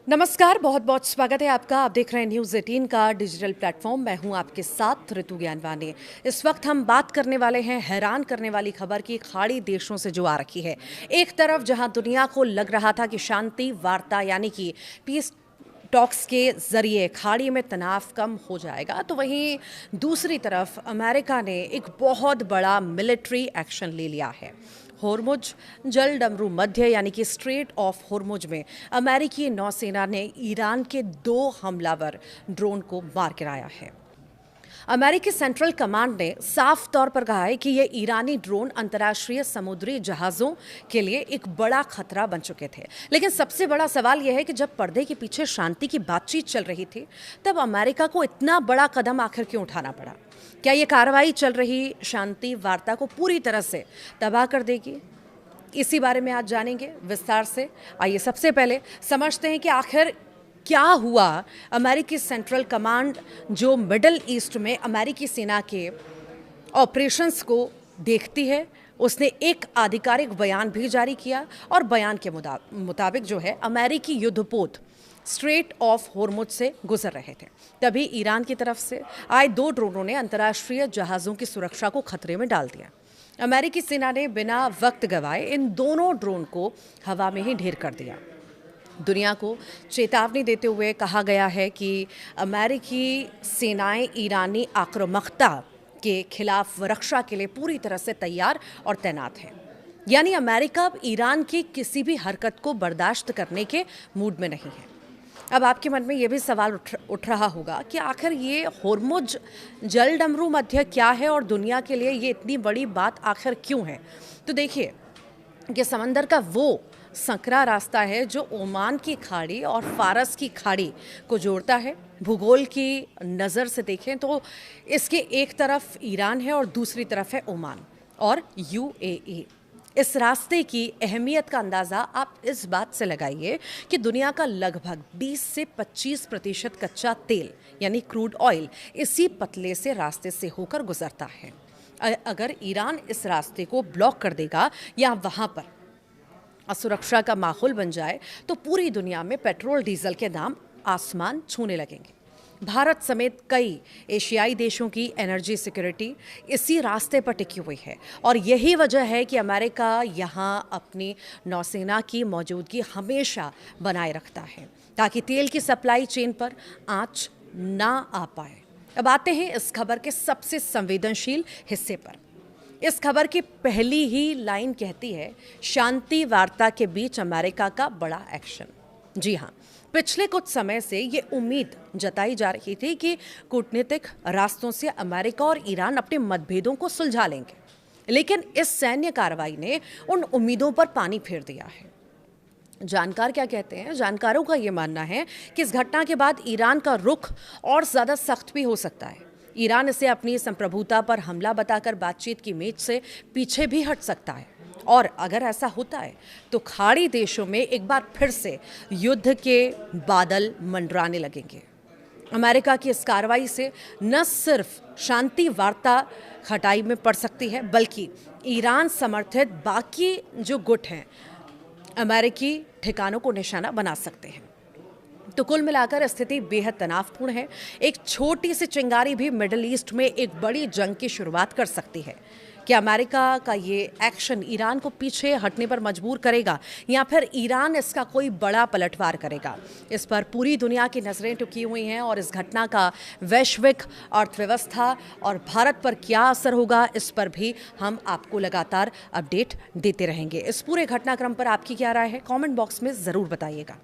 नमस्कार, बहुत बहुत स्वागत है आपका। आप देख रहे हैं न्यूज़ 18 का डिजिटल प्लेटफॉर्म। मैं हूं आपके साथ ऋतु ज्ञानवानी। इस वक्त हम बात करने वाले हैं हैरान करने वाली खबर की, खाड़ी देशों से जो आ रखी है। एक तरफ जहां दुनिया को लग रहा था कि शांति वार्ता यानी कि पीस टॉक्स के जरिए खाड़ी में तनाव कम हो जाएगा, तो वहीं दूसरी तरफ अमेरिका ने एक बहुत बड़ा मिलिट्री एक्शन ले लिया है। होर्मुज जल डमरू मध्य यानी कि स्ट्रेट ऑफ होर्मुज में अमेरिकी नौसेना ने ईरान के 2 हमलावर ड्रोन को मार गिराया है। अमेरिकी सेंट्रल कमांड ने साफ तौर पर कहा है कि ये ईरानी ड्रोन अंतर्राष्ट्रीय समुद्री जहाज़ों के लिए एक बड़ा खतरा बन चुके थे। लेकिन सबसे बड़ा सवाल यह है कि जब पर्दे के पीछे शांति की बातचीत चल रही थी, तब अमेरिका को इतना बड़ा कदम आखिर क्यों उठाना पड़ा? क्या ये कार्रवाई चल रही शांति वार्ता को पूरी तरह से तबाह कर देगी? इसी बारे में आज जानेंगे विस्तार से। आइए सबसे पहले समझते हैं कि आखिर क्या हुआ। अमेरिकी सेंट्रल कमांड जो मिडल ईस्ट में अमेरिकी सेना के ऑपरेशंस को देखती है, उसने एक आधिकारिक बयान भी जारी किया और बयान के मुताबिक जो है अमेरिकी युद्धपोत स्ट्रेट ऑफ होर्मुज से गुजर रहे थे, तभी ईरान की तरफ से आए 2 ड्रोनों ने अंतर्राष्ट्रीय जहाज़ों की सुरक्षा को खतरे में डाल दिया। अमेरिकी सेना ने बिना वक्त गवाए इन दोनों ड्रोन को हवा में ही ढेर कर दिया। दुनिया को चेतावनी देते हुए कहा गया है कि अमेरिकी सेनाएं ईरानी आक्रामकता के खिलाफ रक्षा के लिए पूरी तरह से तैयार और तैनात है। यानी अमेरिका अब ईरान की किसी भी हरकत को बर्दाश्त करने के मूड में नहीं है। अब आपके मन में ये भी सवाल उठ रहा होगा कि आखिर ये होर्मुज जल डमरू मध्य क्या है और दुनिया के लिए ये इतनी बड़ी बात आखिर क्यों है? तो देखिए, ये समंदर का वो संकरा रास्ता है जो ओमान की खाड़ी और फारस की खाड़ी को जोड़ता है। भूगोल की नज़र से देखें तो इसके एक तरफ ईरान है और दूसरी तरफ है ओमान और यूएई। इस रास्ते की अहमियत का अंदाज़ा आप इस बात से लगाइए कि दुनिया का लगभग 20 से 25% कच्चा तेल यानी क्रूड ऑयल इसी पतले से रास्ते से होकर गुजरता है। अगर ईरान इस रास्ते को ब्लॉक कर देगा या वहाँ पर असुरक्षा का माहौल बन जाए, तो पूरी दुनिया में पेट्रोल डीजल के दाम आसमान छूने लगेंगे। भारत समेत कई एशियाई देशों की एनर्जी सिक्योरिटी इसी रास्ते पर टिकी हुई है और यही वजह है कि अमेरिका यहाँ अपनी नौसेना की मौजूदगी हमेशा बनाए रखता है ताकि तेल की सप्लाई चेन पर आंच ना आ पाए। अब आते हैं इस खबर के सबसे संवेदनशील हिस्से पर। इस खबर की पहली ही लाइन कहती है, शांति वार्ता के बीच अमेरिका का बड़ा एक्शन। जी हाँ, पिछले कुछ समय से ये उम्मीद जताई जा रही थी कि कूटनीतिक रास्तों से अमेरिका और ईरान अपने मतभेदों को सुलझा लेंगे, लेकिन इस सैन्य कार्रवाई ने उन उम्मीदों पर पानी फेर दिया है। जानकार क्या कहते हैं? जानकारों का ये मानना है कि इस घटना के बाद ईरान का रुख और ज़्यादा सख्त भी हो सकता है। ईरान इसे अपनी संप्रभुता पर हमला बताकर बातचीत की मेज से पीछे भी हट सकता है और अगर ऐसा होता है तो खाड़ी देशों में एक बार फिर से युद्ध के बादल मंडराने लगेंगे। अमेरिका की इस कार्रवाई से न सिर्फ शांति वार्ता खटाई में पड़ सकती है, बल्कि ईरान समर्थित बाकी जो गुट हैं अमेरिकी ठिकानों को निशाना बना सकते हैं। तो कुल मिलाकर स्थिति बेहद तनावपूर्ण है। एक छोटी सी चिंगारी भी मिडिल ईस्ट में एक बड़ी जंग की शुरुआत कर सकती है। क्या अमेरिका का ये एक्शन ईरान को पीछे हटने पर मजबूर करेगा या फिर ईरान इसका कोई बड़ा पलटवार करेगा? इस पर पूरी दुनिया की नज़रें टिकी हुई हैं और इस घटना का वैश्विक अर्थव्यवस्था और भारत पर क्या असर होगा, इस पर भी हम आपको लगातार अपडेट देते रहेंगे। इस पूरे घटनाक्रम पर आपकी क्या राय है? कमेंट बॉक्स में ज़रूर बताइएगा।